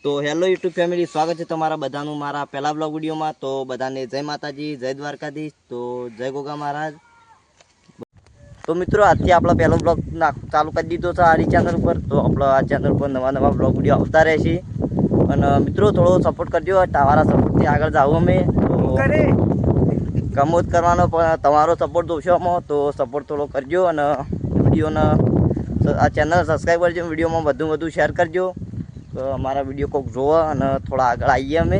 તો hello YouTube family, સ્વાગત છે તમારા બધાનું મારા પહેલા બ્લોગ વિડીયોમાં। તો બધાને જય માતાજી, જય દ્વારકાધીશ, તો જય ગોગા મહારાજ। તો મિત્રો આજથી આપણો પહેલો બ્લોગ ચાલુ કરી દીધો છે આ ચેનલ પર। તો આપણો આ ચેનલ પર નવા બ્લોગ વિડીયો આવતા રહેશે। અને મિત્રો થોડો સપોર્ટ કરજો, તમારા સપોર્ટથી આગળ જાવું અમે। કમો જ કરવાનો, પણ તમારો સપોર્ટ જોશો આમાં, તો સપોર્ટ થોડો કરજો। અને વિડીયોને આ ચેનલ સબસ્ક્રાઈબ કરજો, વિડીયોમાં વધુ શેર કરજો। તો અમારા વિડીયો કોઈક જોવો અને થોડા આગળ આવીએ અમે।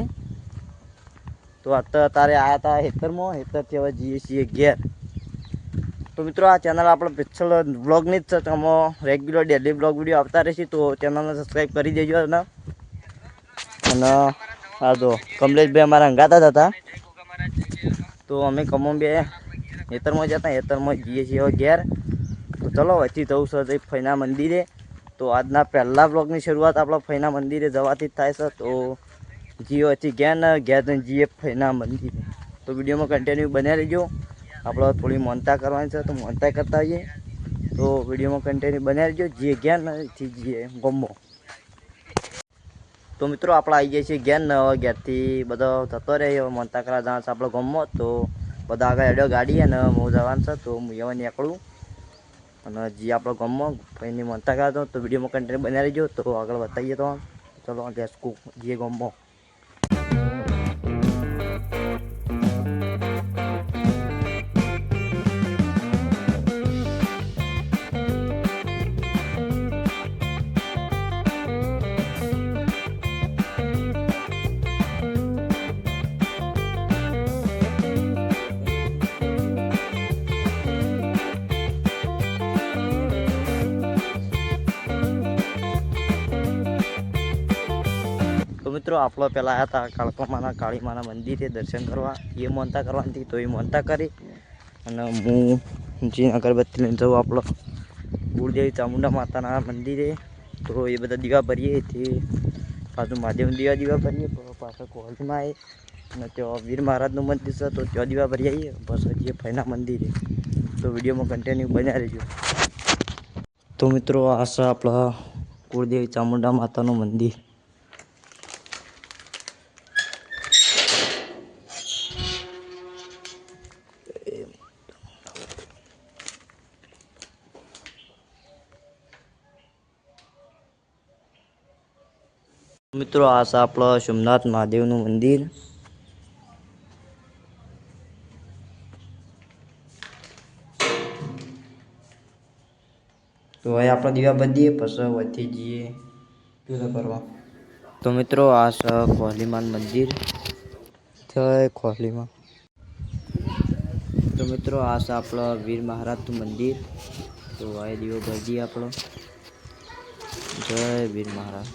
તો અત્યારે આવ્યા હતા હેતરમાં, હેતરથી હવે જઈએ છીએ ઘેર। તો મિત્રો આ ચેનલ આપણે પિક્ચર બ્લોગની જ છે, તો આમાં રેગ્યુલર ડેલી બ્લોગ વિડીયો આવતા રહેશે। તો ચેનલને સબસ્ક્રાઈબ કરી દેજો। અને આ તો કમલેશભાઈ અમારા હંગાતા જ હતા। તો અમે કમો બે હેતરમાં જતા, હેતરમાં જઈએ છીએ હવે ઘેર। તો ચલો વચ્ચે જવું છે ફઈના મંદિરે। તો આજના પહેલા બ્લોગની શરૂઆત આપણા ફઈના મંદિરે જવાથી જ થાય છે। તો જીઓ વચ્ચે ઘેર ને ઘેર જઈએ ફઈના મંદિરે। તો વિડીયોમાં કન્ટિન્યુ બન્યા રહેજો। આપણે થોડી મોનતા કરવાની છે, તો મોનતા કરતા આવીએ। તો વિડીયોમાં કન્ટિન્યુ બન્યા રહેજો। જે ઘેર નથી જઈએ ગમો। તો મિત્રો આપણે આવી જઈએ છીએ ઘેર ને, હવે ઘેરથી બધો થતો રહે। મોનતા કરવા જવાનું છે આપણે ગમો। તો બધા આગળ હેડ્યો ગાડી અને હું જવાનું છે, તો હું એવા નીકળું અને જે આપણો ગમો એની મોનતા કરવા દો। તો વિડીયોમાં કન્ટિન્યુ બન્યા રહેજો। તો આગળ બતાવીએ તો ચલો લેટ્સ ગો જે ગમો। તો મિત્રો આપણો પહેલાં આવ્યા હતા કાળકામાના કાળીમાના મંદિરે દર્શન કરવા, એ મોનતા કરવાની તો એ મોનતા કરી। અને હું જે અગરબત્તી લઈને જાઉં આપણો કુળદેવી ચામુંડા માતાના મંદિરે। તો એ બધા દીવા ભરીએ, તે પાછું મહાદેવ દીવા ભરીએ, પાછળ કોલમાં આવે અને ત્યાં વીર મહારાજનું મંદિર છે, તો ત્યાં દીવા ભરી આવીએ। બસ હજી ફઈના મંદિરે। તો વિડીયોમાં કન્ટિન્યુ બન્યા રહેજો। તો મિત્રો આ છે આપણા કુળદેવી ચામુંડા માતાનું મંદિર। મિત્રો આ છે આપણો સોમનાથ મહાદેવનું મંદિર। તો હવે આપણે દીવા બધીએ, પછી વચ્ચે જઈએ પૂજા કરવા। તો મિત્રો આ છે કોહલીમાન મંદિર, જય કોહલીમાં। તો મિત્રો આ છે આપણો વીર મહારાજનું મંદિર। તો આ દીવો ભરી દઈએ આપણો, જય વીર મહારાજ।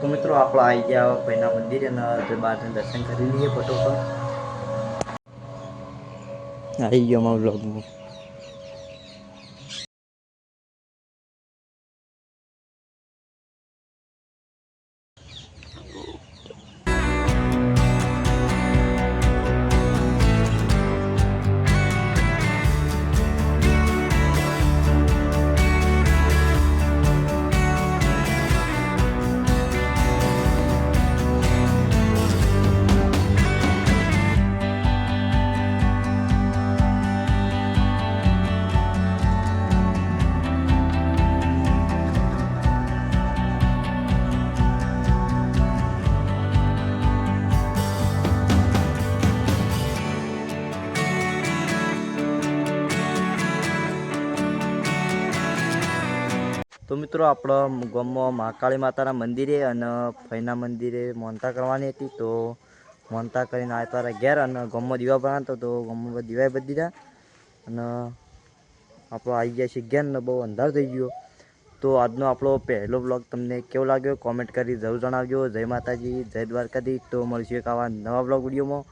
તો મિત્રો આપણે આવી ગયા ફઈના મંદિરે અને બહારને દર્શન કરી લઈએ ફટોફટ। આવી ગયો અમારા બ્લોગમાં। તો મિત્રો આપણા ગામમાં મહાકાળી માતાના મંદિરે અને ફઈના મંદિરે મોનતા કરવાની હતી। તો મોનતા કરીને આવ્યા તારા ઘેર અને ગામમાં દીવા બનાવતો, તો ગામમાં દીવા બધી દીધા અને આપણો આવી ગયા છે ઘેર ને બહુ અંધાર થઈ ગયો। તો આજનો આપણો પહેલો બ્લોગ તમને કેવો લાગ્યો કોમેન્ટ કરી જરૂર જણાવજો। જય માતાજી, જય દ્વારકાધીશ। તો મળશું એક આવા નવા બ્લોગ વિડીયોમાં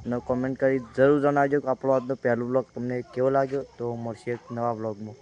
અને કોમેન્ટ કરી જરૂર જણાવજો કે આપણો આજનો પહેલો બ્લોગ તમને કેવો લાગ્યો। તો મળશે એક નવા બ્લોગમાં।